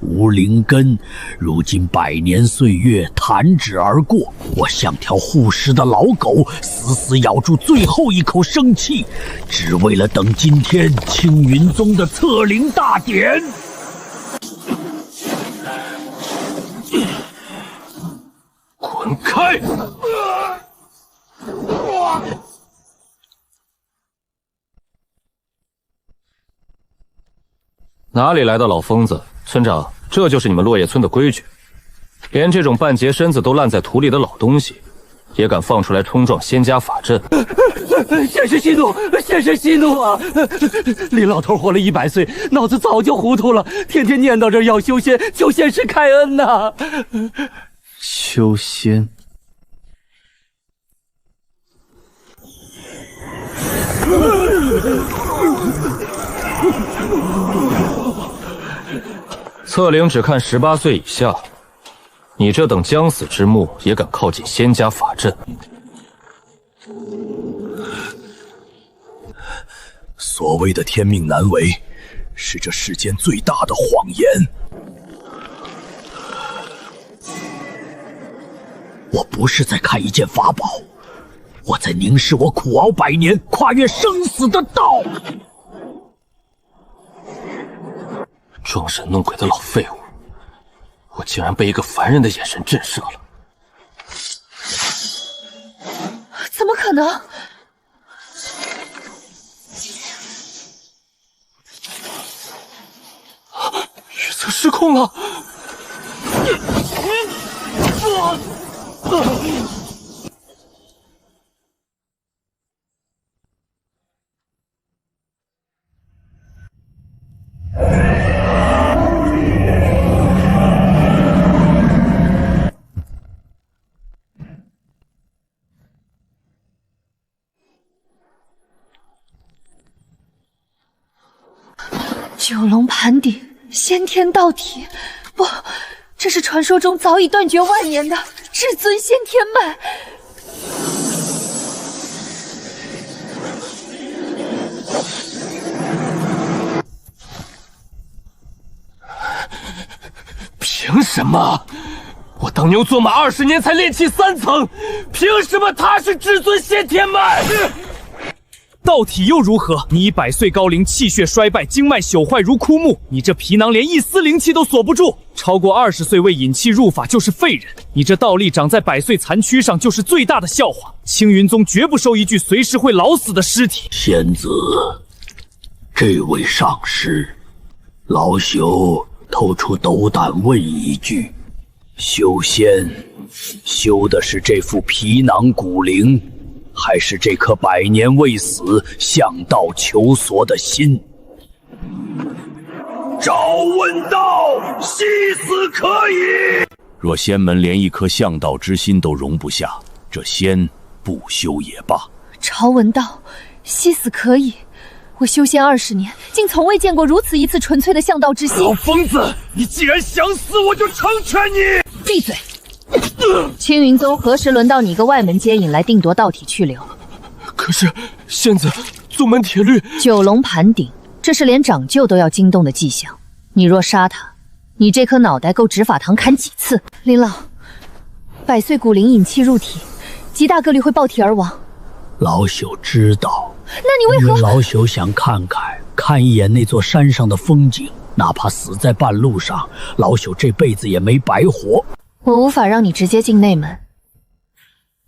无灵根，如今100年岁月弹指而过，我像条护食的老狗，死死咬住最后一口生气，只为了等今天青云宗的册灵大典。滚开！哪里来的老疯子？村长，这就是你们落叶村的规矩，连这种半截身子都烂在土里的老东西，也敢放出来冲撞仙家法阵？先生息怒，先生息怒啊！林老头活了100岁，脑子早就糊涂了，天天念叨着要修仙，求仙师开恩呐！修仙。册灵只看18岁以下，你这等将死之木也敢靠近仙家法阵？所谓的天命难违，是这世间最大的谎言。我不是在看一件法宝，我在凝视我苦熬100年、跨越生死的道。装神弄鬼的老废物，我竟然被一个凡人的眼神震慑了！怎么可能？预测失控了！九龙盘顶，先天道体，不，这是传说中早已断绝万年的至尊先天脉。凭什么？我当牛做马20年才练气3层，凭什么他是至尊先天脉？道体又如何？你已100岁高龄，气血衰败，经脉朽坏如枯木。你这皮囊连一丝灵气都锁不住，超过20岁未引气入法就是废人。你这道力长在100岁残躯上，就是最大的笑话。青云宗绝不收一具随时会老死的尸体。仙子，这位上师，老朽透出斗胆问一句：修仙，修的是这副皮囊骨灵，还是这颗100年未死、向道求索的心？朝问道，夕死可以。若仙门连一颗向道之心都容不下，这仙不修也罢。朝闻道，夕死可以。我修仙20年，竟从未见过如此一次纯粹的向道之心。老疯子，你既然想死，我就成全你！闭嘴！青云宗何时轮到你一个外门接引来定夺道体去留？可是仙子，宗门铁律，九龙盘顶，这是连长舅都要惊动的迹象。你若杀他，你这颗脑袋够执法堂砍几次？林老，100岁骨灵引气入体，极大概率会爆体而亡。老朽知道。那你为何？因为老朽想看一眼那座山上的风景，哪怕死在半路上，老朽这辈子也没白活。我无法让你直接进内门，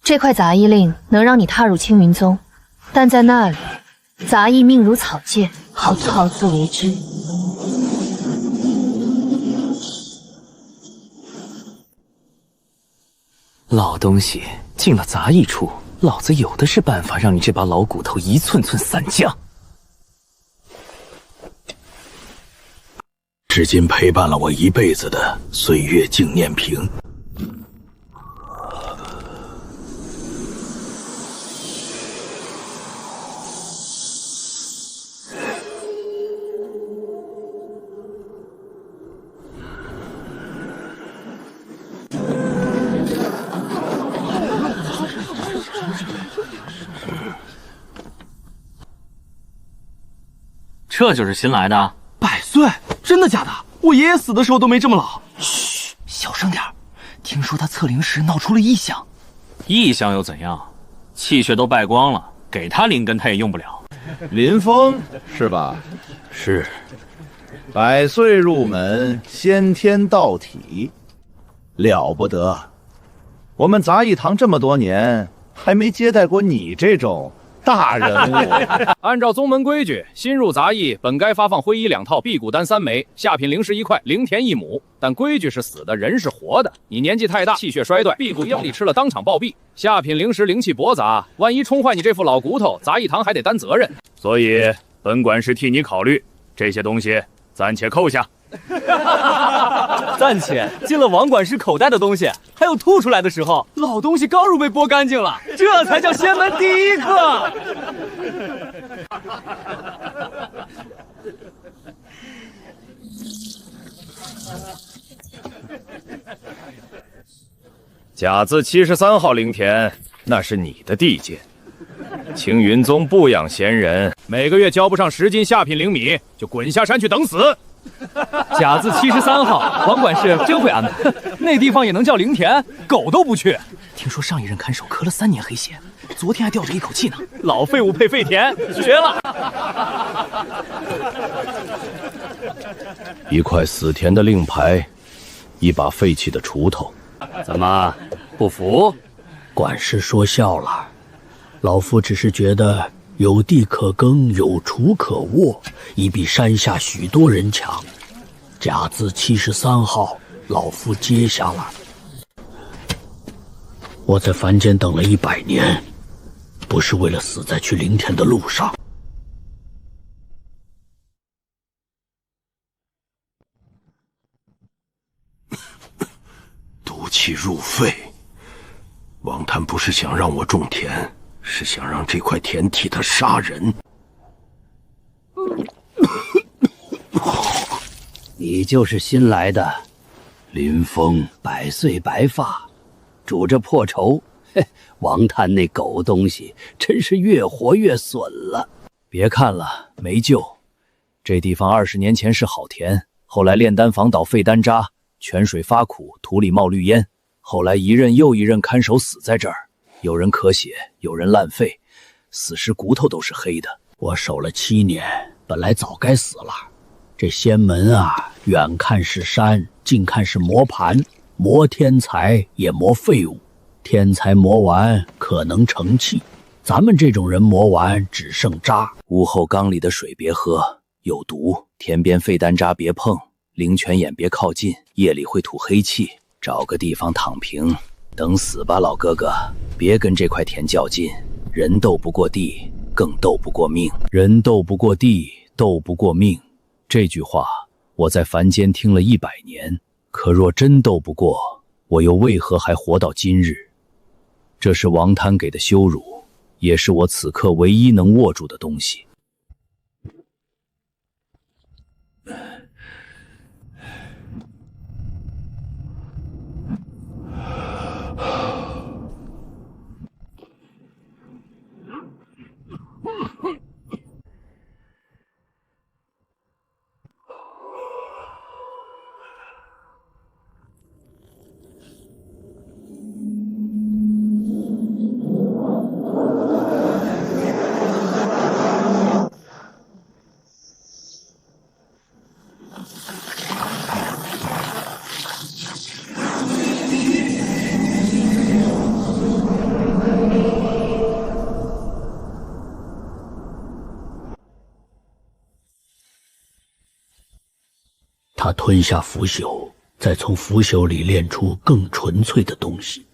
这块杂役令能让你踏入青云宗，但在那里，杂役命如草芥，好自为之。老东西，进了杂役处，老子有的是办法让你这把老骨头一寸寸散架。至今陪伴了我一辈子的岁月静念瓶，这就是新来的？100岁？真的假的？我爷爷死的时候都没这么老。嘘，小声点儿。听说他测灵时闹出了异象。异象又怎样？气血都败光了，给他灵根他也用不了。林峰是吧？是。百岁入门，先天道体，了不得。我们杂役堂这么多年，还没接待过你这种大人物。按照宗门规矩，新入杂役本该发放灰衣2套、辟谷丹3枚、下品灵石1块、灵田1亩，但规矩是死的，人是活的。你年纪太大，气血衰退，辟谷药力吃了当场暴毙。下品灵石灵气驳杂，万一冲坏你这副老骨头，杂役堂还得担责任。所以本管事替你考虑，这些东西暂且扣下。暂且进了王管事口袋的东西，还有吐出来的时候，老东西刚如被剥干净了，这才叫仙门第一课。甲字73号灵田，那是你的地界。青云宗不养闲人，每个月交不上10斤下品灵米，就滚下山去等死。甲字73号，王管事真会安排。那地方也能叫灵田，狗都不去。听说上一任看守咳了3年黑血，昨天还吊着一口气呢。老废物配废田，绝了！一块死田的令牌，一把废弃的锄头。怎么不服？管事说笑了，老夫只是觉得有地可耕，有锄可握，已比山下许多人强。甲字73号，老夫接下了。我在凡间等了100年，不是为了死在去灵田的路上。毒气入肺，王谭不是想让我种田，是想让这块田替他杀人。你就是新来的，林峰，100岁白发，拄着破绸。嘿，王谭那狗东西真是越活越损了。别看了，没救。这地方20年前是好田，后来炼丹坊倒废丹渣，泉水发苦，土里冒绿烟。后来一任又一任看守死在这儿，有人咳血，有人烂肺，死时骨头都是黑的。我守了7年，本来早该死了。这仙门啊，远看是山，近看是磨盘，磨天才也磨废物。天才磨完可能成器，咱们这种人磨完只剩渣。屋后缸里的水别喝，有毒；田边废丹渣别碰，灵泉眼别靠近，夜里会吐黑气。找个地方躺平，等死吧，老哥哥，别跟这块田较劲。人斗不过地，更斗不过命。人斗不过地，斗不过命。这句话我在凡间听了100年，可若真斗不过，我又为何还活到今日？这是王谭给的羞辱，也是我此刻唯一能握住的东西。他吞下腐朽，再从腐朽里炼出更纯粹的东西。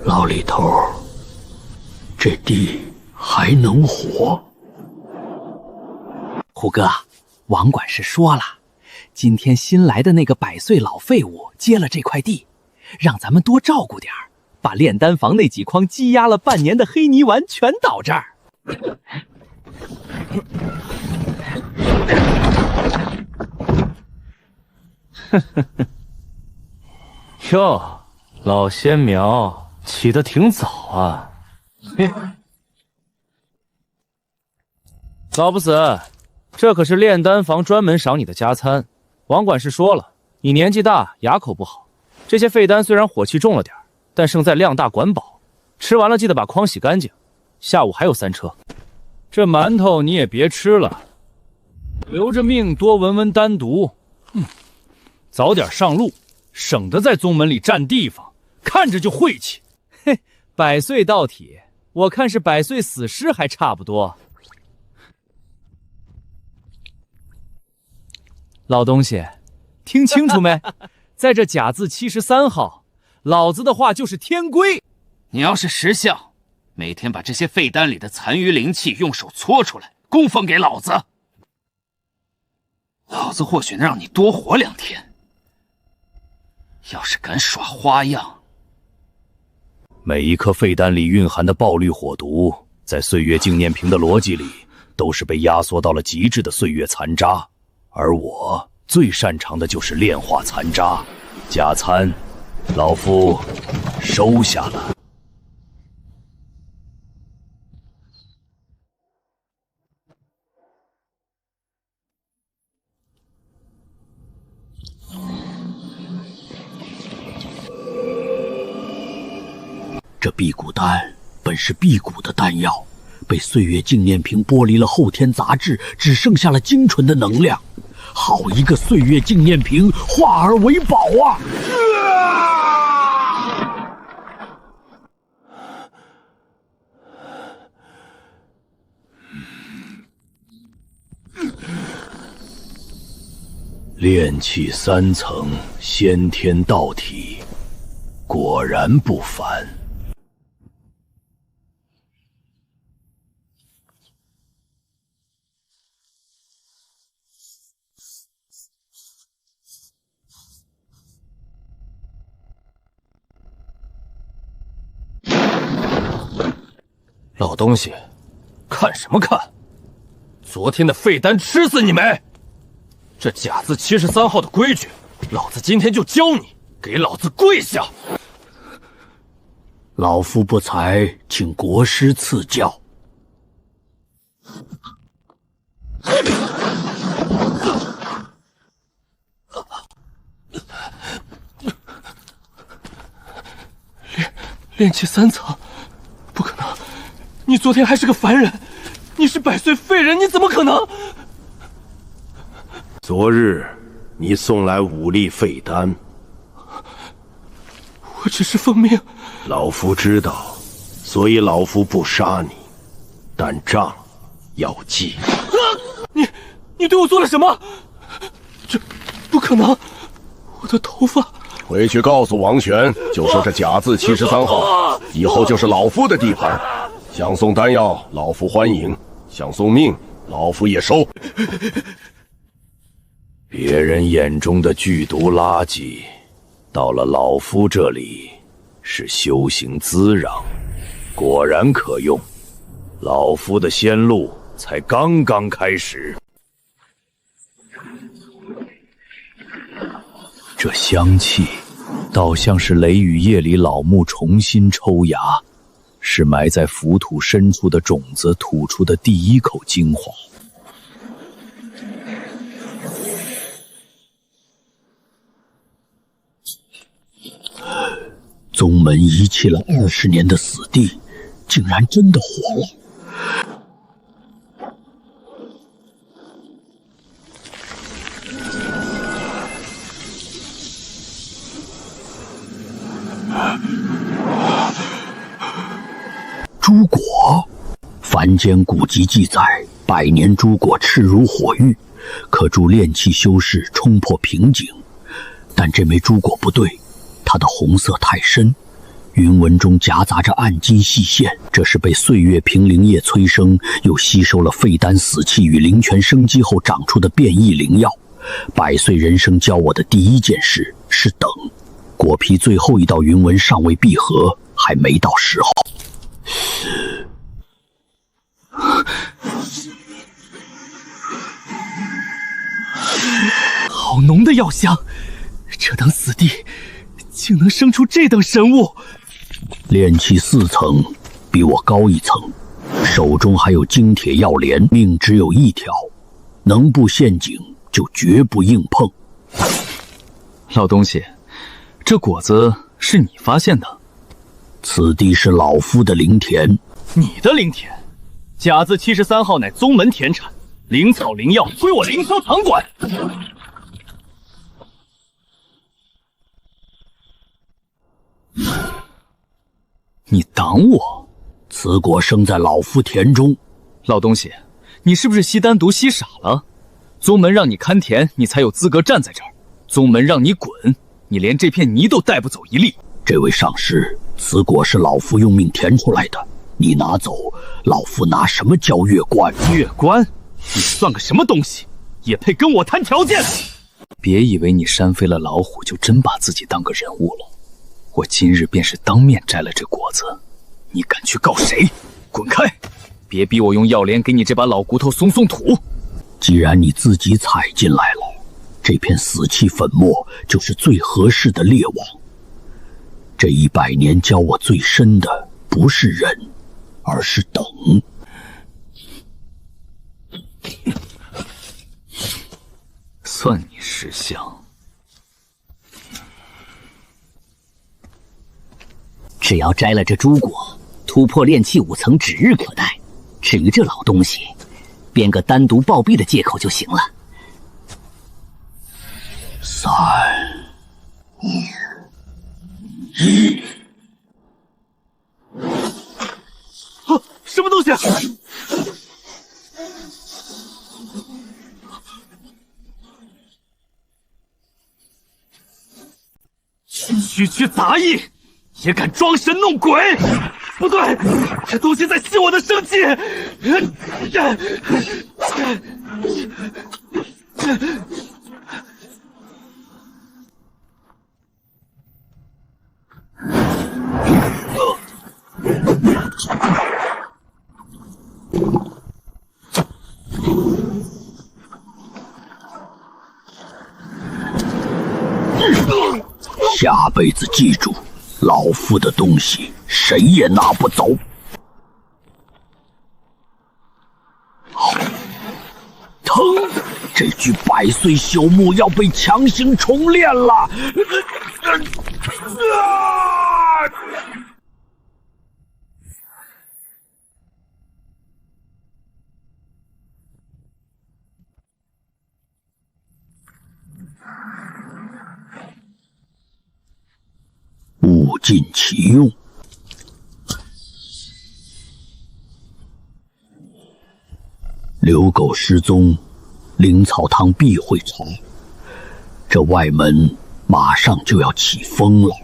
老李头，这地还能活？虎哥，王管事说了，今天新来的那个百岁老废物接了这块地，让咱们多照顾点儿，把炼丹房那几筐积压了半年的黑泥丸全倒这儿。哟，老仙苗起得挺早啊！老不死，这可是炼丹房专门赏你的加餐。王管事说了，你年纪大，牙口不好，这些废丹虽然火气重了点，但胜在量大管饱。吃完了记得把筐洗干净。下午还有3车。这馒头你也别吃了，留着命多闻闻丹毒。早点上路，省得在宗门里占地方，看着就晦气。嘿，百岁道体，我看是百岁死尸还差不多。老东西，听清楚没？在这甲字73号，老子的话就是天规。你要是识相，每天把这些废丹里的残余灵气用手搓出来，供奉给老子。老子或许能让你多活2天。要是敢耍花样，每一颗废丹里蕴含的爆绿火毒，在岁月纪念瓶的逻辑里，都是被压缩到了极致的岁月残渣。而我最擅长的就是炼化残渣。加餐，老夫收下了。这辟谷丹本是辟谷的丹药，被岁月纪念瓶剥离了后天杂质，只剩下了精纯的能量。好一个岁月纪念瓶，化而为宝啊！炼气3层，先天道体，果然不凡。老东西，看什么看？昨天的废丹吃死你没？这甲字73号的规矩，老子今天就教你，给老子跪下！老夫不才，请国师赐教。炼气3层，不可能！你昨天还是个凡人，你是百岁废人，你怎么可能？昨日你送来5粒废丹，我只是奉命。老夫知道，所以老夫不杀你，但账要记。你对我做了什么？这不可能！我的头发。回去告诉王玄，就说这甲字73号以后就是老夫的地盘。想送丹药，老夫欢迎；想送命，老夫也收。别人眼中的剧毒垃圾，到了老夫这里是修行滋养，果然可用。老夫的仙路才刚刚开始。这香气，倒像是雷雨夜里老木重新抽芽，是埋在腐土深处的种子吐出的第一口精华。宗门遗弃了20年的死地，竟然真的活了。诸果，凡间古籍记载，100年诸果炽如火玉，可助炼气修士冲破瓶颈。但这枚诸果不对，它的红色太深，云纹中夹杂着暗金细线，这是被岁月瓶灵液催生，又吸收了废丹死气与灵泉生机后长出的变异灵药。百岁人生教我的第一件事是等。果皮最后一道云纹尚未闭合，还没到时候。好浓的药香，这等死地竟能生出这等神物。炼气4层，比我高一层，手中还有精铁药镰，命只有一条，能布陷阱就绝不硬碰。老东西，这果子是你发现的？此地是老夫的灵田。你的灵田？甲字73号乃宗门田产，灵草灵药归我凌霄堂管。你挡我？此果生在老夫田中。老东西，你是不是吸丹毒吸傻了？宗门让你看田，你才有资格站在这儿；宗门让你滚，你连这片泥都带不走一粒。这位上师，此果是老夫用命填出来的，你拿走，老夫拿什么交月关？月关？你算个什么东西，也配跟我谈条件？别以为你扇飞了老虎，就真把自己当个人物了。我今日便是当面摘了这果子，你敢去告谁？滚开！别逼我用药莲给你这把老骨头松松土。既然你自己踩进来了，这片死气粉末就是最合适的猎网。这100年教我最深的不是忍，而是等。算你识相。只要摘了这朱果，突破炼气5层指日可待。至于这老东西，编个单独暴毙的借口就行了。3、2、1。什么东西？区区杂役，也敢装神弄鬼？不对，这东西在吸我的生气。下辈子记住，老夫的东西谁也拿不走。疼！这具百岁朽木要被强行重炼了。物尽其用。刘狗失踪，灵草堂必会查，这外门马上就要起风了。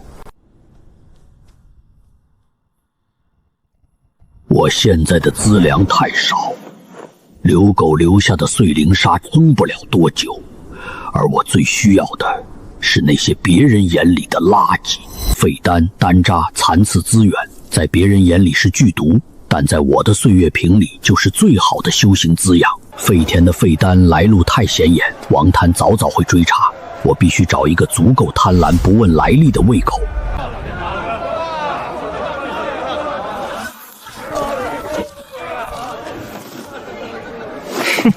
我现在的资粮太少，刘狗留下的碎灵砂撑不了多久，而我最需要的是那些别人眼里的垃圾。废丹、丹渣、残次资源，在别人眼里是剧毒，但在我的岁月瓶里就是最好的修行滋养。废田的废丹来路太显眼，王谭早早会追查，我必须找一个足够贪婪不问来历的胃口。哼，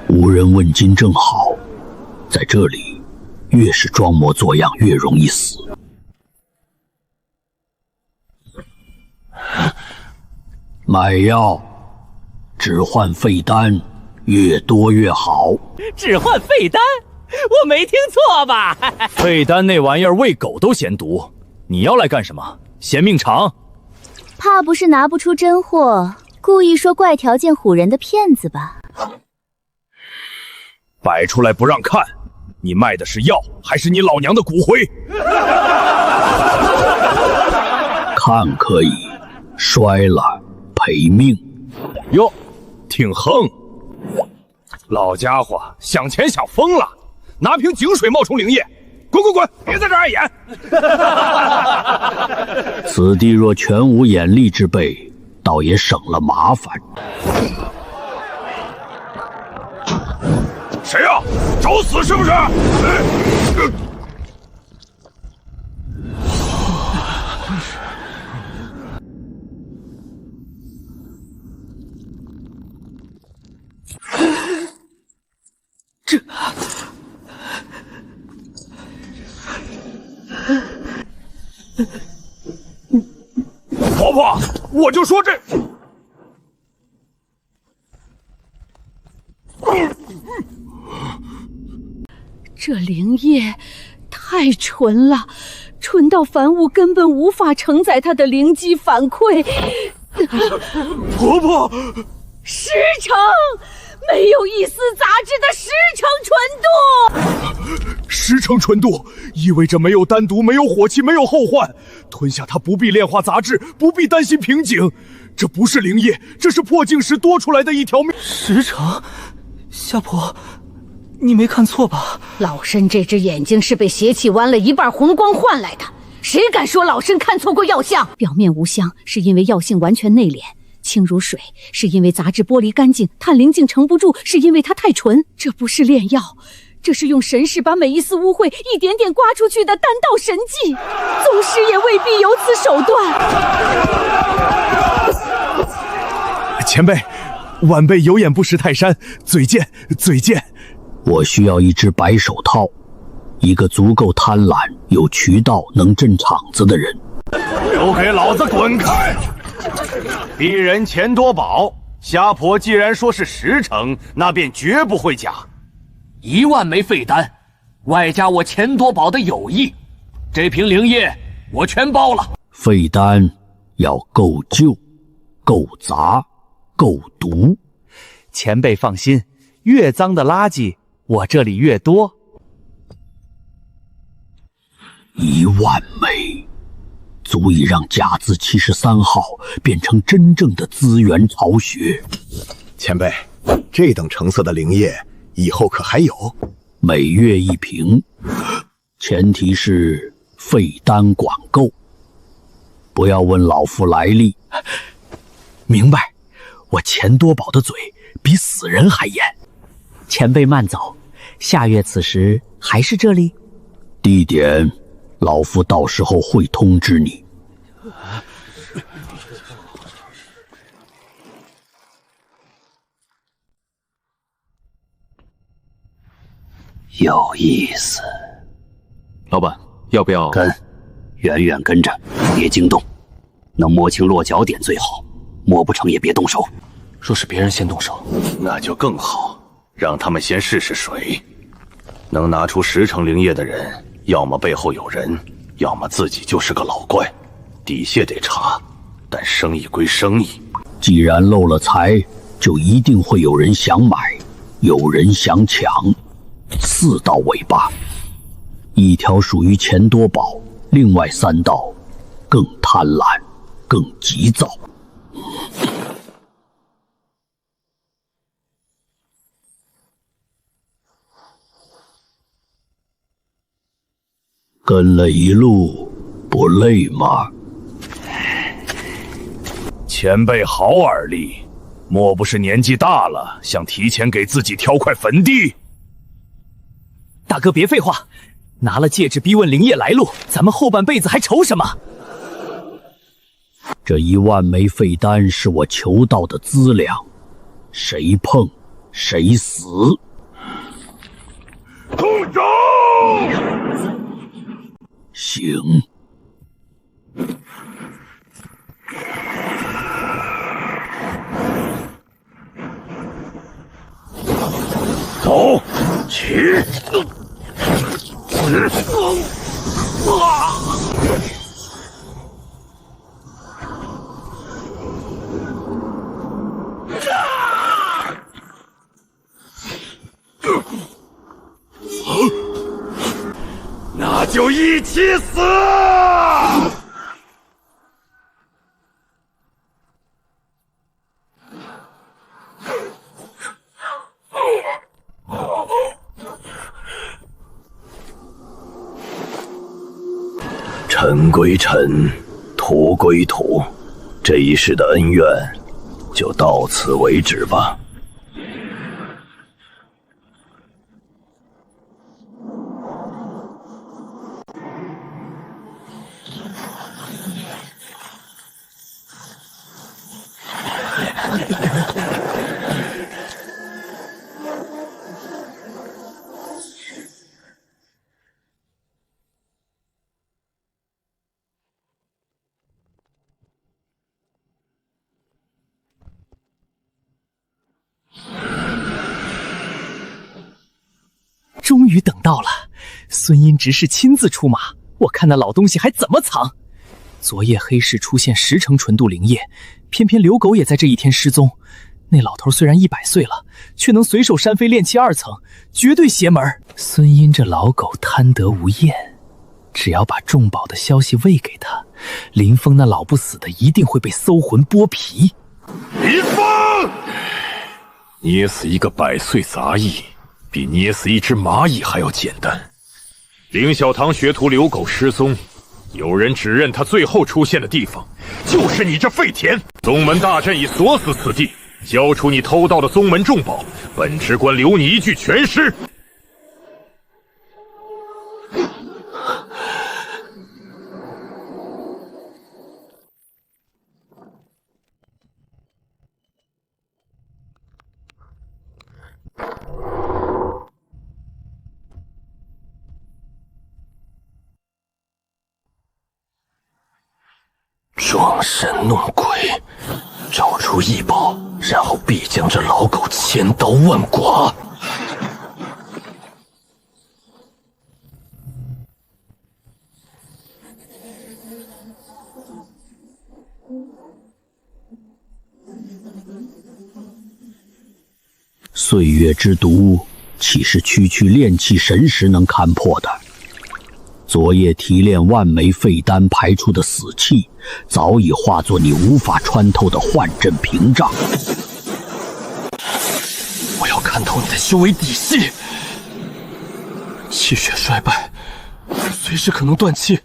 无人问津正好，在这里越是装模作样越容易死。买药，只换废丹，越多越好。只换废丹？我没听错吧？废丹那玩意儿喂狗都嫌毒，你要来干什么？嫌命长？怕不是拿不出真货，故意说怪条件唬人的骗子吧？摆出来不让看，你卖的是药还是你老娘的骨灰？看可以，摔了赔命。哟，挺横。老家伙想钱想疯了，拿瓶井水冒充灵液，滚滚滚，别在这儿碍眼！此地若全无眼力之辈，倒也省了麻烦。谁呀？找死是不是？婆婆，我就说这……这灵液太纯了，纯到凡物根本无法承载它的灵机反馈。婆婆，10成，没有一丝杂质的10成纯度。10成纯度意味着没有单独，没有火气，没有后患。吞下它不必炼化杂质，不必担心瓶颈。这不是灵液，这是破镜时多出来的一条命。10成，夏婆，你没看错吧？老身这只眼睛是被邪气剜了一半红光换来的，谁敢说老身看错过药性？表面无香，是因为药性完全内敛；清如水，是因为杂质剥离干净；探灵境撑不住，是因为它太纯。这不是炼药，这是用神识把每一丝污秽一点点刮出去的丹道神技。宗师也未必有此手段。前辈，晚辈有眼不识泰山，嘴贱，嘴贱。我需要一只白手套，一个足够贪婪、有渠道、能镇场子的人。都给老子滚开！鄙人钱多宝，虾婆既然说是10成，那便绝不会假。1万枚废丹，外加我钱多宝的友谊，这瓶灵液我全包了。废丹要够旧、够杂、够毒。前辈放心，越脏的垃圾我这里越多。1万枚，足以让甲字73号变成真正的资源巢穴。前辈，这等成色的灵液以后可还有？每月1瓶，前提是废丹管够。不要问老夫来历。明白，我钱多宝的嘴比死人还严。前辈慢走，下月此时还是这里？地点，老夫到时候会通知你。有意思。老板，要不要跟？远远跟着，别惊动。能摸清落脚点最好，摸不成也别动手。若是别人先动手，那就更好，让他们先试试水。能拿出10成灵液的人，要么背后有人，要么自己就是个老怪。底屑得查，但生意归生意。既然漏了财，就一定会有人想买，有人想抢。4道尾巴，一条属于钱多宝，另外3道更贪婪，更急躁。跟了一路，不累吗？前辈好耳力，莫不是年纪大了，想提前给自己挑块坟地？大哥别废话，拿了戒指逼问灵液来路，咱们后半辈子还愁什么？这1万枚废丹是我求到的资粮，谁碰谁死。动手！行。走，起！那就一起死！尘归尘，土归土，这一世的恩怨就到此为止吧。终于等到了，孙殷执事亲自出马，我看那老东西还怎么藏。昨夜黑市出现10成纯度灵液，偏偏刘狗也在这一天失踪。那老头虽然100岁了，却能随手扇飞炼气2层，绝对邪门。孙殷这老狗贪得无厌，只要把重宝的消息喂给他，林峰那老不死的一定会被搜魂剥皮。林峰，捏死一个100岁杂役，比捏死一只蚂蚁还要简单。凌小堂学徒刘狗失踪，有人指认他最后出现的地方就是你这废田。宗门大阵已锁死此地，交出你偷盗的宗门重宝，本职官留你一具全尸。装神弄鬼，找出异宝，然后必将这老狗千刀万剐。岁月之毒，岂是区区炼气神识能看破的？昨夜提炼万枚废丹排出的死气，早已化作你无法穿透的幻阵屏障。我要看透你的修为底细。气血衰败，随时可能断气，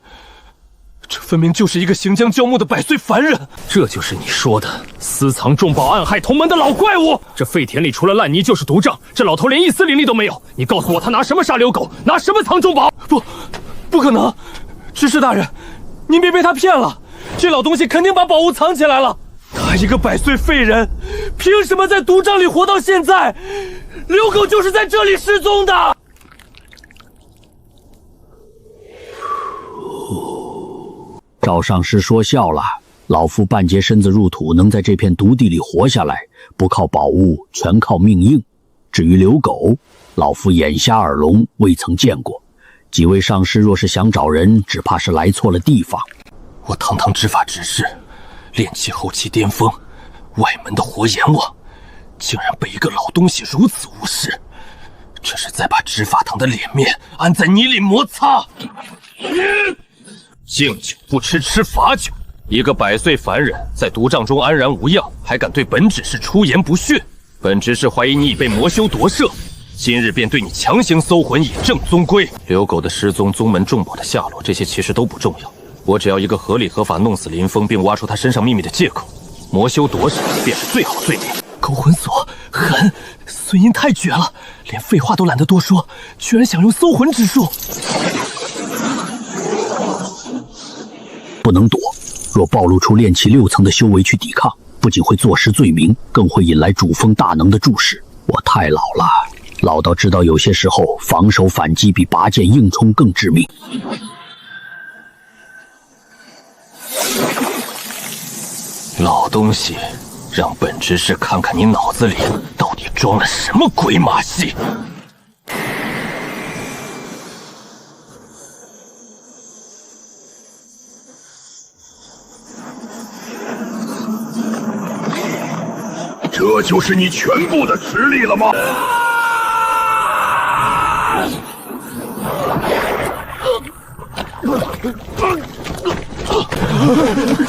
这分明就是一个行将就木的100岁凡人。这就是你说的私藏重宝、暗害同门的老怪物。这废田里除了烂泥就是毒瘴，这老头连一丝灵力都没有。你告诉我，他拿什么杀刘狗？拿什么藏重宝？不可能！执事大人，您别被他骗了，这老东西肯定把宝物藏起来了。他一个100岁废人，凭什么在毒瘴里活到现在？刘狗就是在这里失踪的。赵上师说笑了，老夫半截身子入土，能在这片毒地里活下来，不靠宝物，全靠命硬。至于刘狗，老夫眼瞎耳聋，未曾见过。几位上师若是想找人，只怕是来错了地方。我堂堂执法执事，炼气后期巅峰，外门的活阎王，竟然被一个老东西如此无视，这是在把执法堂的脸面安在泥里摩擦。敬酒不吃吃罚酒，一个100岁凡人在毒瘴中安然无恙，还敢对本执事出言不逊？本执事怀疑你已被魔修夺舍，今日便对你强行搜魂，以正宗规。刘狗的失踪、宗门重宝的下落，这些其实都不重要。我只要一个合理合法弄死林峰，并挖出他身上秘密的借口，魔修夺舍便是最好罪名。勾魂锁狠，孙殷太绝了，连废话都懒得多说，居然想用搜魂之术。不能躲，若暴露出炼气6层的修为去抵抗，不仅会坐实罪名，更会引来主峰大能的注视。我太老了，老到知道有些时候防守反击比拔剑硬冲更致命。老东西，让本执事看看你脑子里到底装了什么鬼马戏！这就是你全部的实力了吗？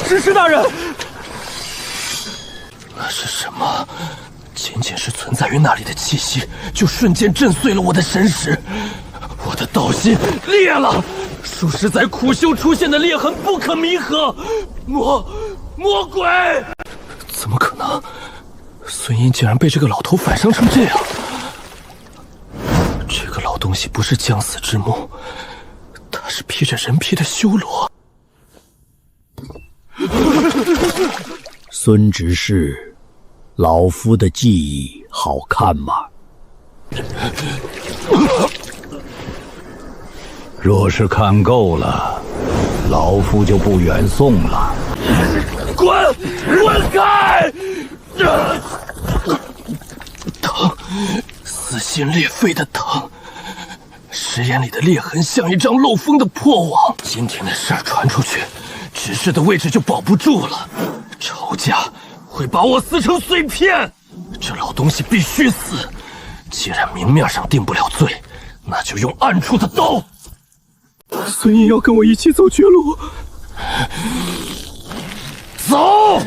执事大人，那是什么？仅仅是存在于那里的气息，就瞬间震碎了我的神识，我的道心裂了。数十载苦修出现的裂痕不可弥合，魔鬼！怎么可能？孙殷竟然被这个老头反伤成这样！这个老东西不是将死之木，他是披着人皮的修罗。孙执事，老夫的技艺好看吗？若是看够了，老夫就不远送了。滚开！疼，撕心裂肺的疼。石岩里的裂痕像一张漏风的破网，今天的事儿传出去，执事的位置就保不住了。仇家会把我撕成碎片，这老东西必须死。既然明面上定不了罪，那就用暗处的刀。孙毅要跟我一起走绝路，走！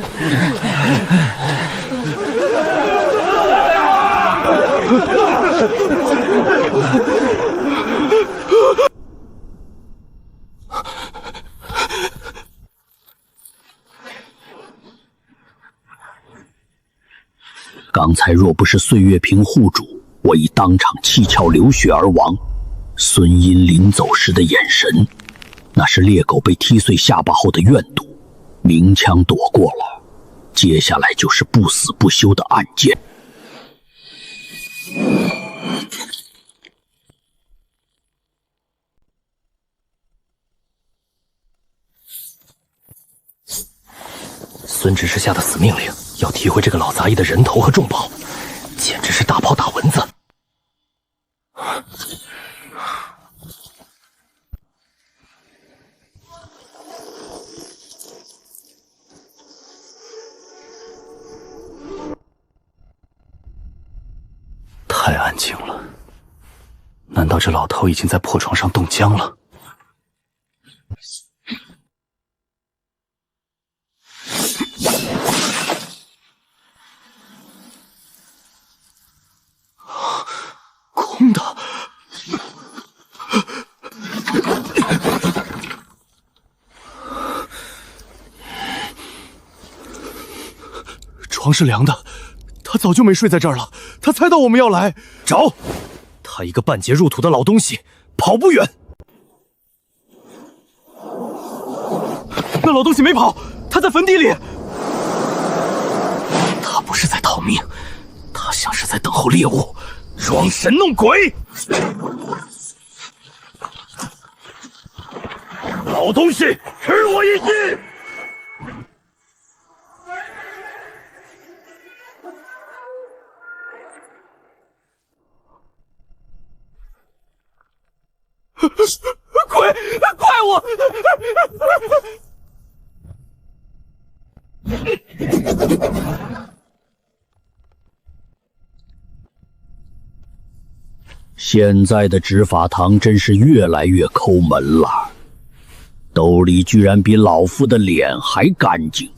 刚才若不是岁月瓶护主，我已当场七窍流血而亡。孙殷临走时的眼神，那是猎狗被踢碎下巴后的怨毒。明枪躲过了，接下来就是不死不休的暗箭。孙执事下的死命令，要提回这个老杂役的人头和重宝，简直是大炮打蚊子。太安静了，难道这老头已经在破床上冻僵了？空的。床是凉的，他早就没睡在这儿了。他猜到我们要来，找他一个半截入土的老东西，跑不远。那老东西没跑，他在坟地里。他不是在逃命，他像是在等候猎物。装神弄鬼！老东西，吃我一击！鬼，怪我！现在的执法堂真是越来越抠门了，兜里居然比老夫的脸还干净。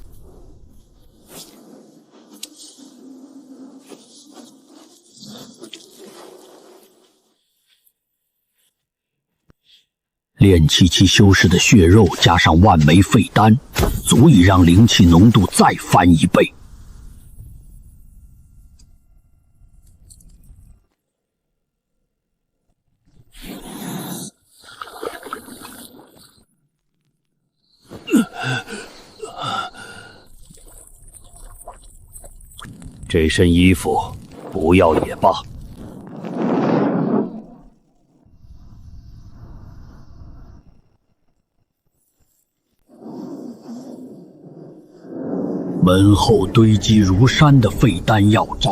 炼气期修士的血肉加上万枚废丹，足以让灵气浓度再翻1倍。这身衣服不要也罢。门后堆积如山的废丹药渣，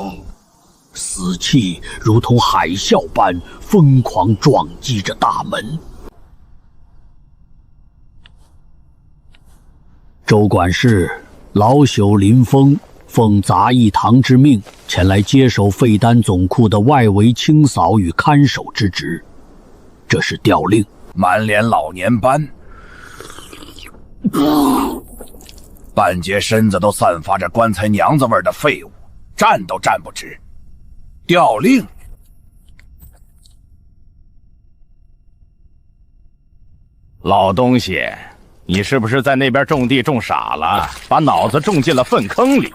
死气如同海啸般疯狂撞击着大门。州管事老朽林峰奉杂役堂之命，前来接手废丹总库的外围清扫与看守之职。这是调令。满脸老年斑，半截身子都散发着棺材娘子味的废物，站都站不直。调令。老东西，你是不是在那边种地种傻了，把脑子种进了粪坑里？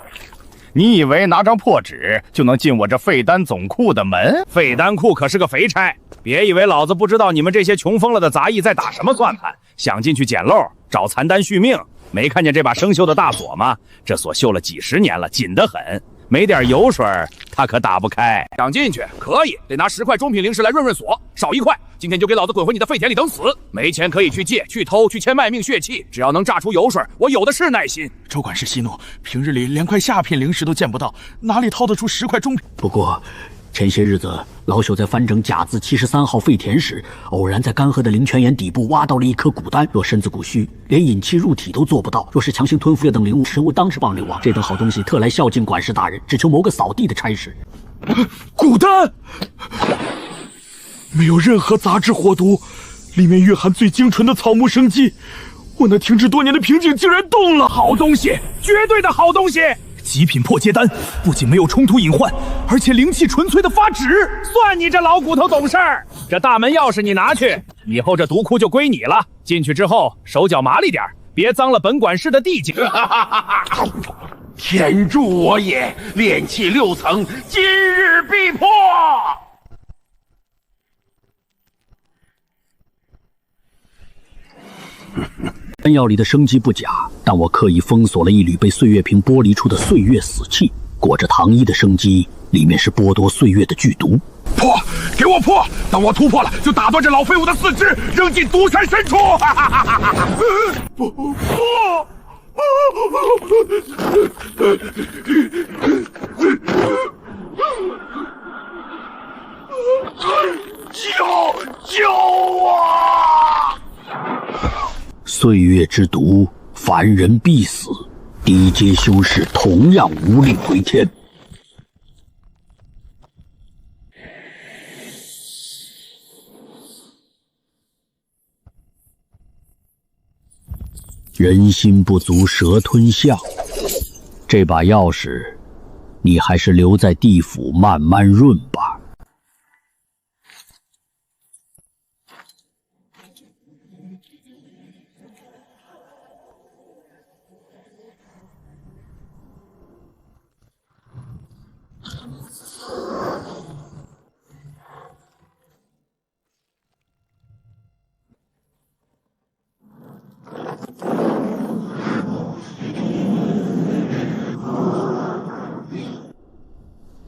你以为拿张破纸就能进我这废丹总库的门？废丹库可是个肥差，别以为老子不知道你们这些穷疯了的杂役在打什么算盘，想进去捡漏，找残丹续命。没看见这把生锈的大锁吗？这锁锈了几10年了，紧得很，没点油水它可打不开。想进去可以，得拿10块中品灵石来润润锁，少1块，今天就给老子滚回你的废田里等死。没钱可以去借、去偷、去签卖命血契，只要能榨出油水，我有的是耐心。州管事息怒，平日里连块下品灵石都见不到，哪里掏得出10块中品？不过，前些日子老朽在翻整甲字73号废田时，偶然在干涸的灵泉眼底部挖到了一颗古丹。若身子骨虚，连引气入体都做不到；若是强行吞服这等灵物，实无当世棒流亡。这等好东西特来孝敬管事大人，只求谋个扫地的差事。古丹没有任何杂质火毒，里面蕴含最精纯的草木生机。我那停滞多年的瓶颈竟然动了！好东西，绝对的好东西！极品破阶丹，不仅没有冲突隐患，而且灵气纯粹的发指。算你这老骨头懂事儿！这大门钥匙你拿去，以后这毒窟就归你了。进去之后手脚麻利点，别脏了本管事的地界。天助我也！炼气6层，今日必破！丹药里的生机不假，但我刻意封锁了一缕被岁月瓶剥离出的岁月死气，裹着糖衣的生机，里面是剥夺岁月的剧毒。破！给我破！当我突破了，就打断这老废物的4肢，扔进毒山深处！破！救我！岁月之毒，凡人必死，低阶修士同样无力回天。人心不足蛇吞象，这把钥匙，你还是留在地府慢慢润吧。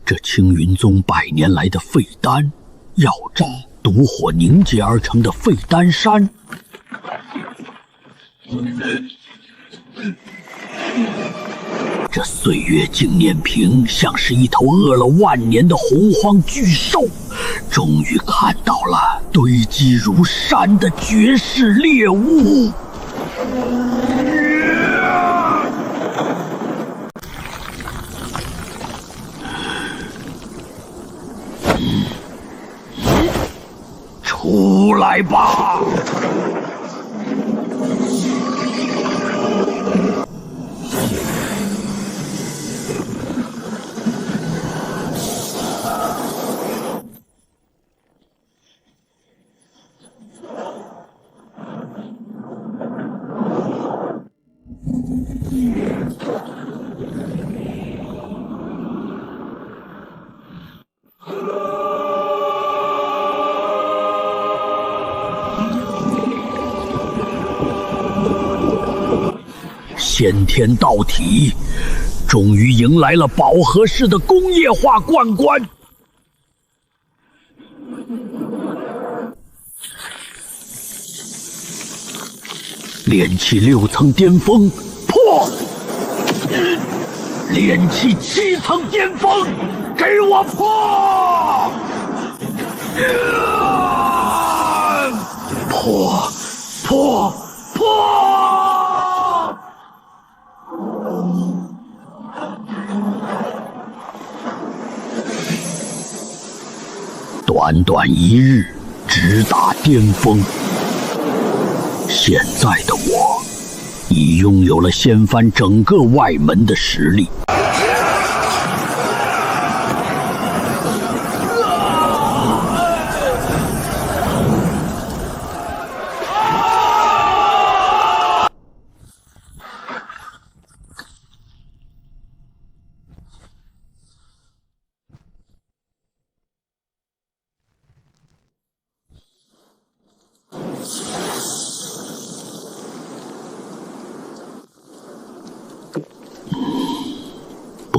这青云宗100年来的废丹，药渣毒火凝结而成的废丹山，这岁月纪念瓶像是一头饿了万年的洪荒巨兽，终于看到了堆积如山的绝世猎物。出来吧！先天道体，终于迎来了饱和式的工业化灌关。炼气6层巅峰破，炼气7层巅峰，给我破！破！破！破！短短1日，直达巅峰。现在的我，已拥有了掀翻整个外门的实力。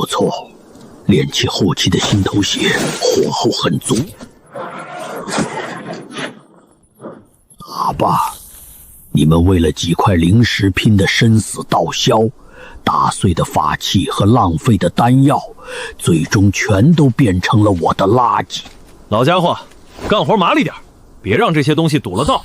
不错，炼气后期的心头血火候很足。打吧，你们为了几块灵石拼的生死道消，打碎的法器和浪费的丹药，最终全都变成了我的垃圾。老家伙，干活麻利点，别让这些东西堵了道。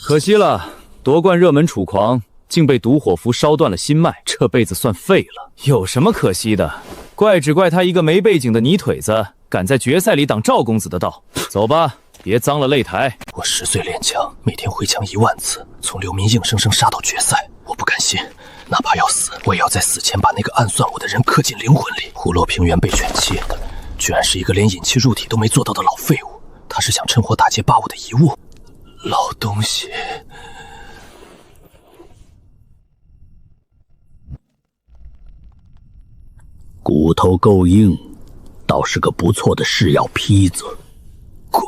可惜了，夺冠热门楚狂竟被毒火符烧断了心脉，这辈子算废了。有什么可惜的？怪只怪他一个没背景的泥腿子，敢在决赛里挡赵公子的道。走吧，别脏了擂台。我10岁练枪，每天回墙1万次，从流民硬生生杀到决赛。我不甘心，哪怕要死，我也要在死前把那个暗算我的人刻进灵魂里。虎落平原被犬欺，居然是一个连引气入体都没做到的老废物。他是想趁火打劫扒我的遗物。老东西，骨头够硬，倒是个不错的噬药坯子。滚！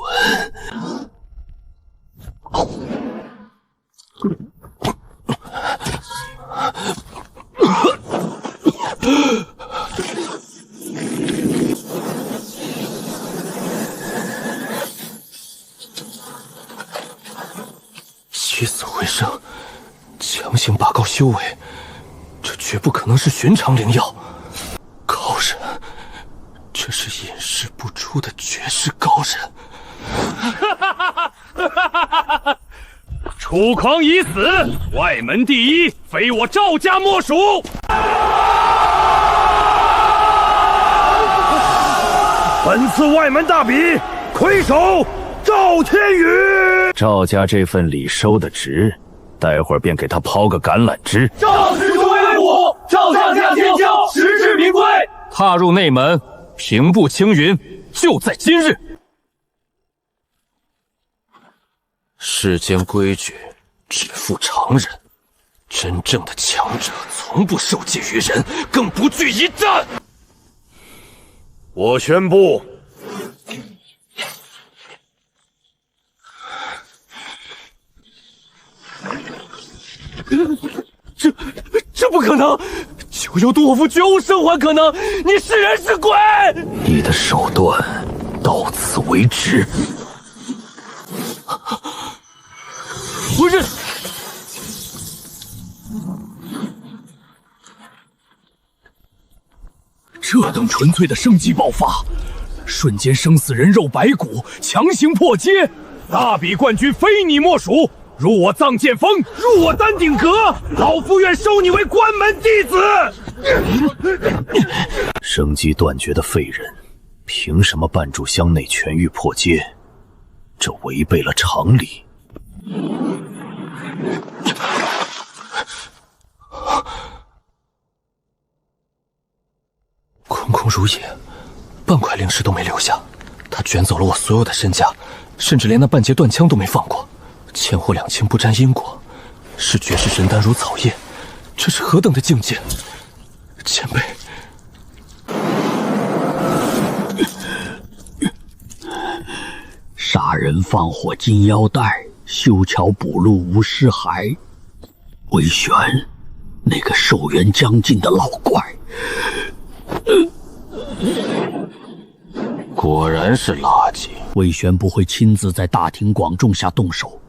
起死回生，强行拔高修为，这绝不可能是寻常灵药。高人，这是隐世不出的绝世高人。楚狂已死，外门第一，非我赵家莫属。本次外门大比，魁首赵天宇。赵家这份礼收的值，待会儿便给他抛个橄榄枝。赵师徒威武，赵上下天骄，实至名归。踏入内门，平步青云，就在今日。世间规矩只负常人，真正的强者从不受戒于人，更不惧一战。我宣布，这不可能！就有杜甫绝无生还可能！你是人是鬼？你的手段到此为止。不是，这等纯粹的生机爆发，瞬间生死人肉白骨，强行破阶。大比冠军非你莫属。入我藏剑锋，入我丹顶阁，老夫愿收你为关门弟子。生机断绝的废人，凭什么绊住乡内痊愈破阶？这违背了常理。空空如也，半块灵石都没留下。他卷走了我所有的身家，甚至连那半截断枪都没放过。千祸两清不沾因果，是绝世神丹如草叶，这是何等的境界！前辈，杀人放火金腰带，修桥补路无尸骸。魏玄，那个寿元将近的老怪，果然是垃圾。魏玄不会亲自在大庭广众下动手。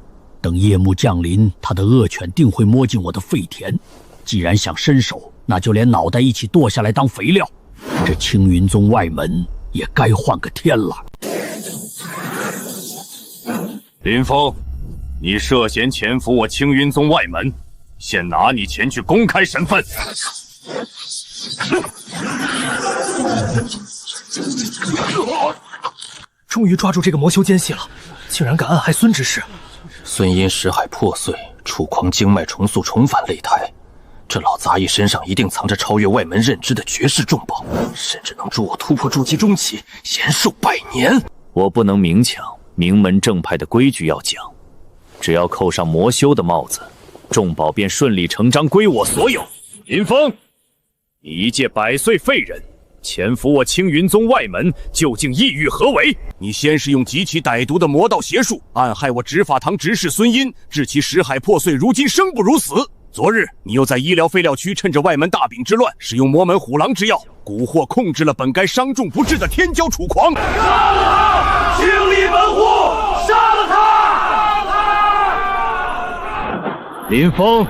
等夜幕降临，他的恶犬定会摸进我的肺田。既然想伸手，那就连脑袋一起剁下来当肥料。这青云宗外门也该换个天了。林峰，你涉嫌潜伏我青云宗外门，现拿你前去公开审问。终于抓住这个魔修奸细了，竟然敢暗害孙执事。孙殷识海破碎，楚狂经脉重塑，重返擂台。这老杂役身上一定藏着超越外门认知的绝世重宝，甚至能助我突破筑基中期，延寿100年。我不能明抢，名门正派的规矩要讲。只要扣上魔修的帽子，重宝便顺理成章归我所有。林峰，你一介100岁废人，潜伏我青云宗外门，究竟意欲何为？你先是用极其歹毒的魔道邪术暗害我执法堂执事孙殷，致其识海破碎，如今生不如死。昨日你又在医疗废料区趁着外门大饼之乱，使用魔门虎狼之药，蛊惑控制了本该伤重不治的天骄楚狂。杀了他！清理门户！杀了他！林峰，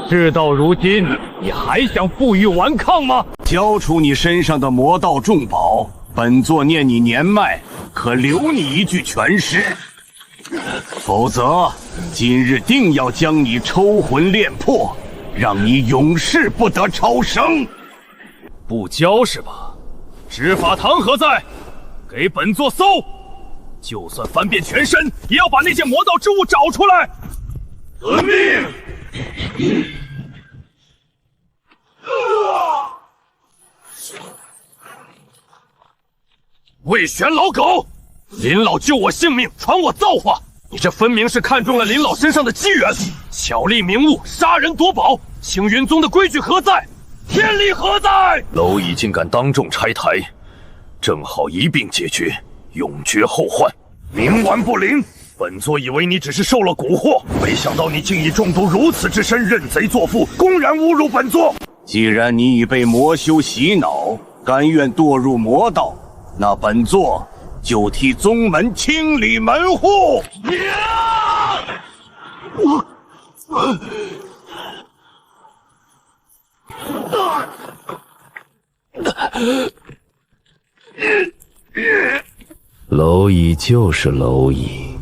事到如今，你还想负隅顽抗吗？交出你身上的魔道重宝，本座念你年迈，可留你一具全尸。否则，今日定要将你抽魂炼魄，让你永世不得超生。不交是吧？执法堂何在？给本座搜！就算翻遍全身，也要把那件魔道之物找出来。遵命。魏玄老狗，林老救我性命，传我造化，你这分明是看中了林老身上的机缘，巧立名目，杀人夺宝，青云宗的规矩何在？天理何在？蝼蚁竟敢当众拆台，正好一并解决，永绝后患。冥顽不灵，本座以为你只是受了蛊惑，没想到你竟以中毒如此之身，认贼作父，公然侮辱本座。既然你已被魔修洗脑，甘愿堕入魔道，那本座就替宗门清理门户。蝼蚁就是蝼蚁。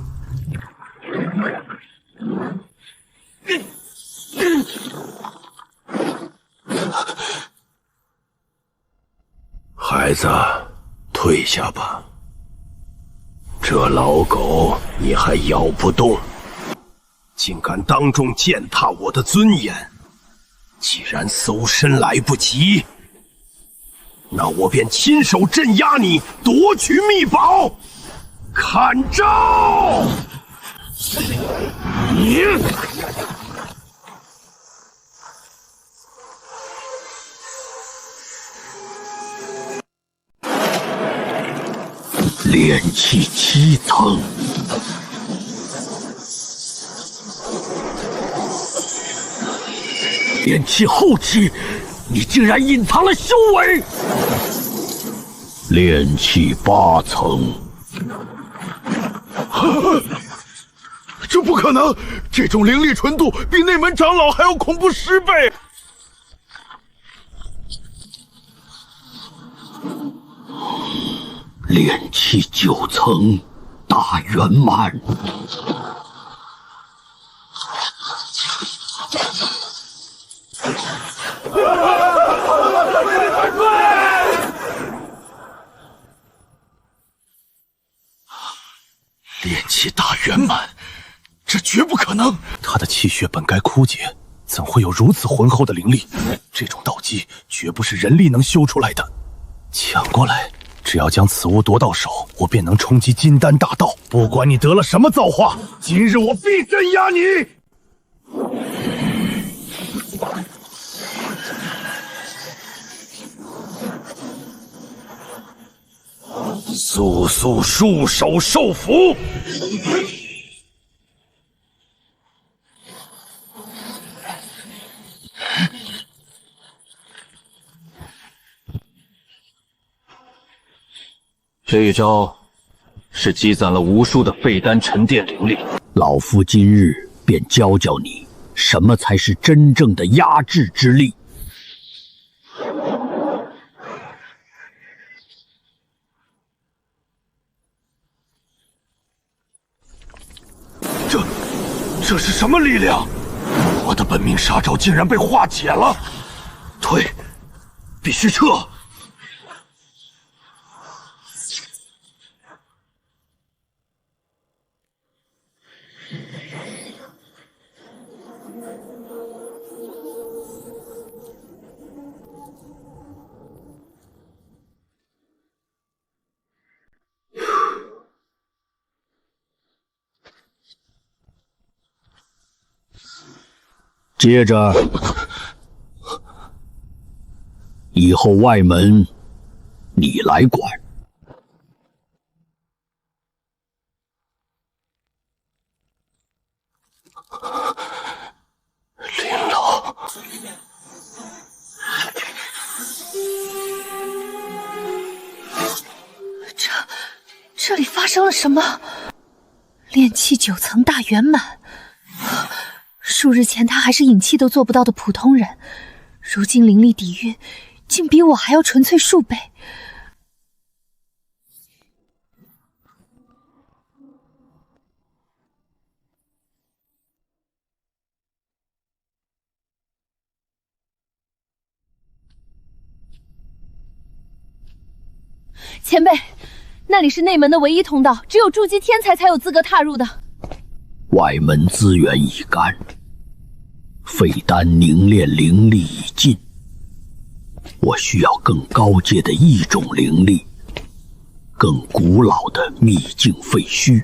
孩子，退下吧。这老狗你还咬不动，竟敢当众践踏我的尊严！既然搜身来不及，那我便亲手镇压你，夺取秘宝。看招！你！炼气7层，炼气后期，你竟然隐藏了修为！炼气8层，这不可能！这种灵力纯度比内门长老还要恐怖10倍。炼气9层，大圆满。炼气大圆满，这绝不可能！他的气血本该枯竭，怎会有如此浑厚的灵力？这种道基绝不是人力能修出来的。抢过来！只要将此物夺到手，我便能冲击金丹大道。不管你得了什么造化，今日我必镇压你！速速束手受缚！这一招是积攒了无数的废丹沉淀灵力。老夫今日便教教你，什么才是真正的压制之力。这是什么力量？我的本命杀招竟然被化解了！退，必须撤！接着，以后外门你来管。生了什么？炼气9层大圆满。数日前他还是引气都做不到的普通人，如今灵力底蕴竟比我还要纯粹数倍。前辈，那里是内门的唯一通道，只有筑基天才有资格踏入的。外门资源已干，废丹凝练灵力已尽，我需要更高阶的异种灵力，更古老的秘境废墟。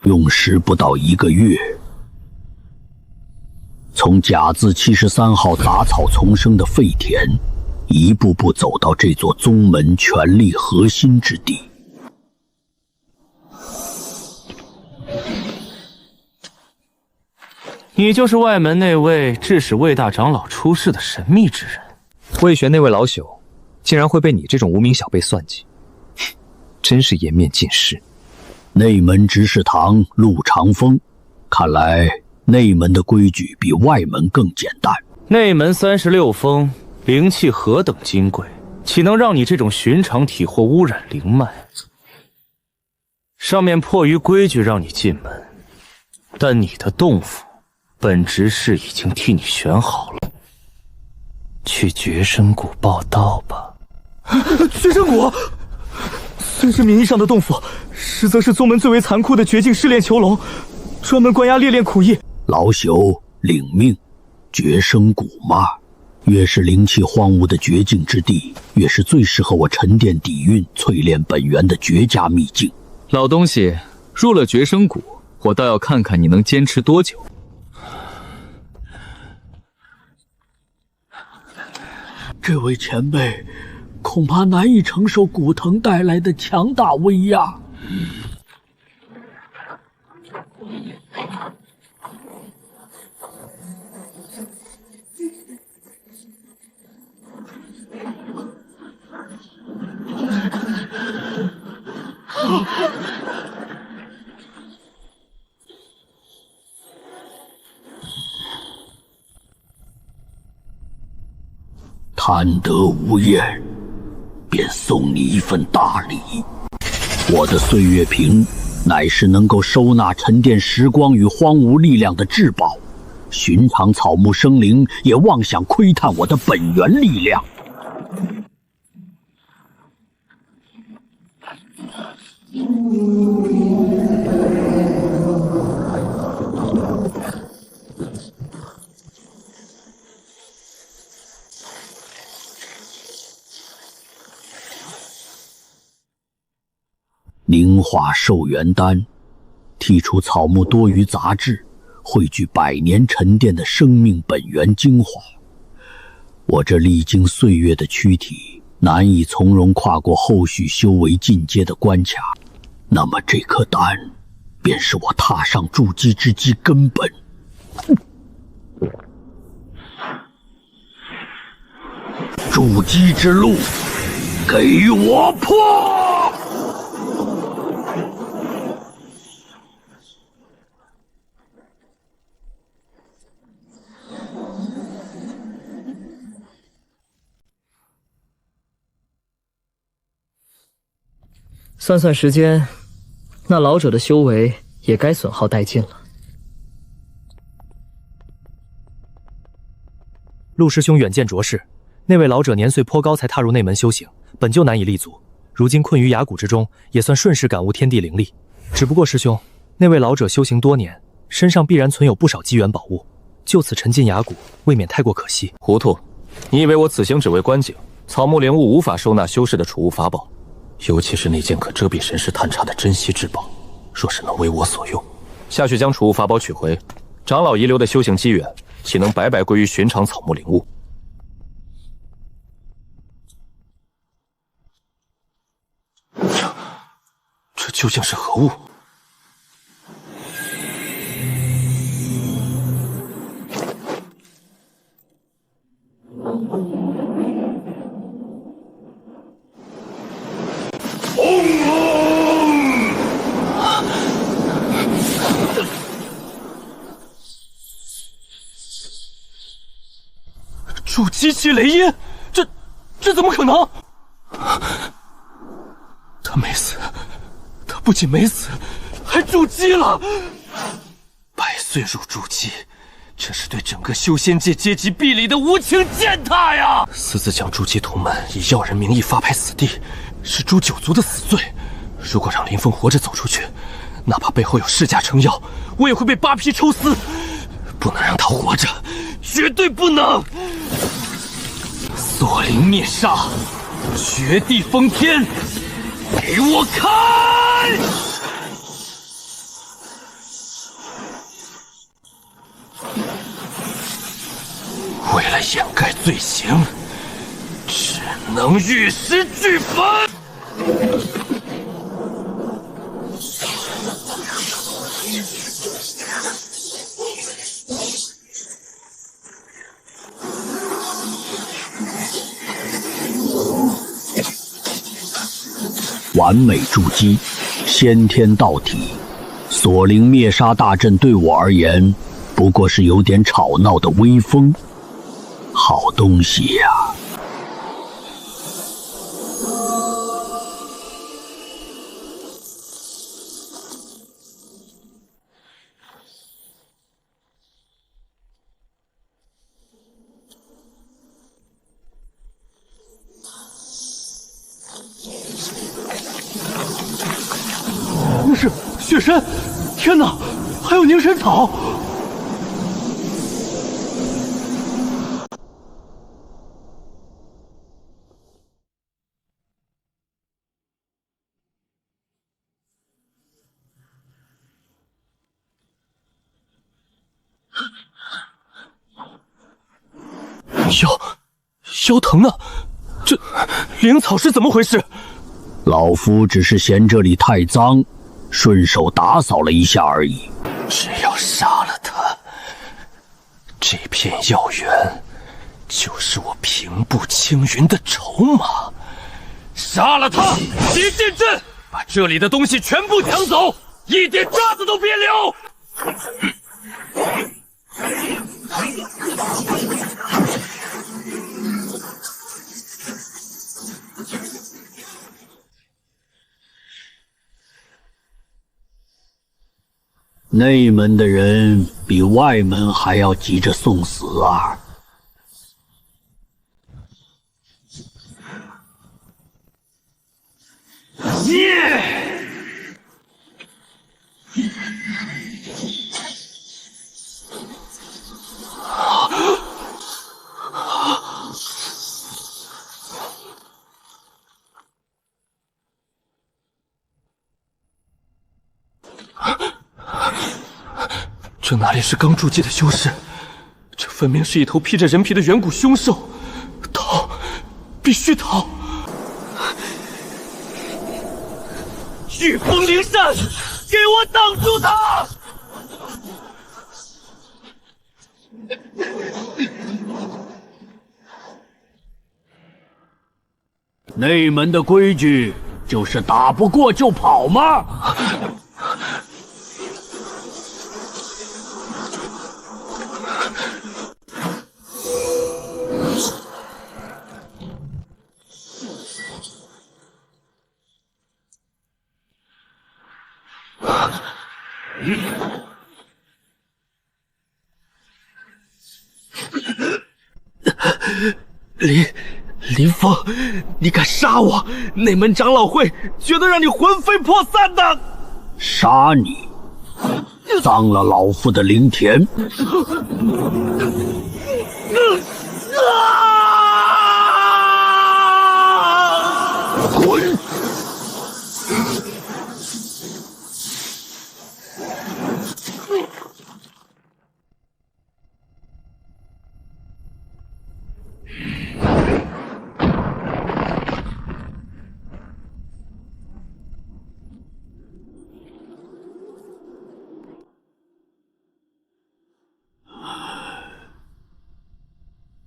用时不到1个月，从甲字73号杂草丛生的废田，一步步走到这座宗门权力核心之地。你就是外门那位致使魏大长老出事的神秘之人。魏玄那位老朽，竟然会被你这种无名小辈算计，真是颜面尽失。内门执事堂陆长风，看来内门的规矩比外门更简单。内门36峰，灵气何等金贵，岂能让你这种寻常体或污染灵脉？上面迫于规矩让你进门，但你的洞府，本执事已经替你选好了。去绝生谷报道吧。绝生谷虽是名义上的洞府，实则是宗门最为残酷的绝境试炼囚笼，专门关押猎炼苦役。老朽领命。绝生谷嘛，越是灵气荒芜的绝境之地，越是最适合我沉淀底蕴、淬炼本源的绝佳秘境。老东西，入了绝生谷，我倒要看看你能坚持多久。这位前辈，恐怕难以承受古藤带来的强大威压。贪得无厌，便送你一份大礼。我的岁月瓶乃是能够收纳沉淀时光与荒芜力量的至宝，寻常草木生灵也妄想窥探我的本源力量。凝化寿元丹，剔除草木多余杂质，汇聚100年沉淀的生命本源精华。我这历经岁月的躯体难以从容跨过后续修为进阶的关卡，那么这颗丹便是我踏上筑基之基根本。筑基之路，给我破！算算时间，那老者的修为也该损耗殆尽了。陆师兄远见卓识，那位老者年岁颇高才踏入内门修行，本就难以立足，如今困于崖谷之中，也算顺势感悟天地灵力。只不过师兄，那位老者修行多年，身上必然存有不少机缘宝物，就此沉进崖谷，未免太过可惜。糊涂！你以为我此行只为观景？草木灵物无法收纳修士的储物法宝。尤其是那件可遮蔽神识探查的珍稀至宝，若是能为我所用，下去将储物法宝取回，长老遗留的修行机缘，岂能白白归于寻常草木灵物？这究竟是何物？七七雷音，这怎么可能？他没死，他不仅没死，还筑基了。百岁入筑基，这是对整个修仙界阶级壁垒的无情践踏呀！私自将筑基同门以要人名义发配死地，是诛九族的死罪。如果让林峰活着走出去，哪怕背后有世家撑腰，我也会被扒皮抽丝。不能让他活着，绝对不能！锁灵灭煞，绝地封天，给我看！为了掩盖罪行，只能玉石俱焚。完美筑基，先天道体，锁灵灭杀大阵对我而言，不过是有点吵闹的微风。好东西呀！那是雪山！天哪，还有凝神草！腰疼呢？这灵草是怎么回事？老夫只是嫌这里太脏，顺手打扫了一下而已。只要杀了他，这片药园就是我平步青云的筹码。杀了他，急进阵，把这里的东西全部抢走，一点渣子都别留！内门的人比外门还要急着送死啊！这哪里是刚筑基的修士？这分明是一头披着人皮的远古凶兽！逃，必须逃！御风灵扇，给我挡住他！内门的规矩就是打不过就跑吗？林峰，你敢杀我，内门长老会绝对让你魂飞魄散的！杀你，脏了老夫的灵田！滚！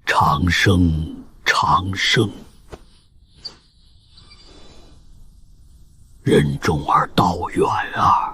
长生，长生，任重而道远啊！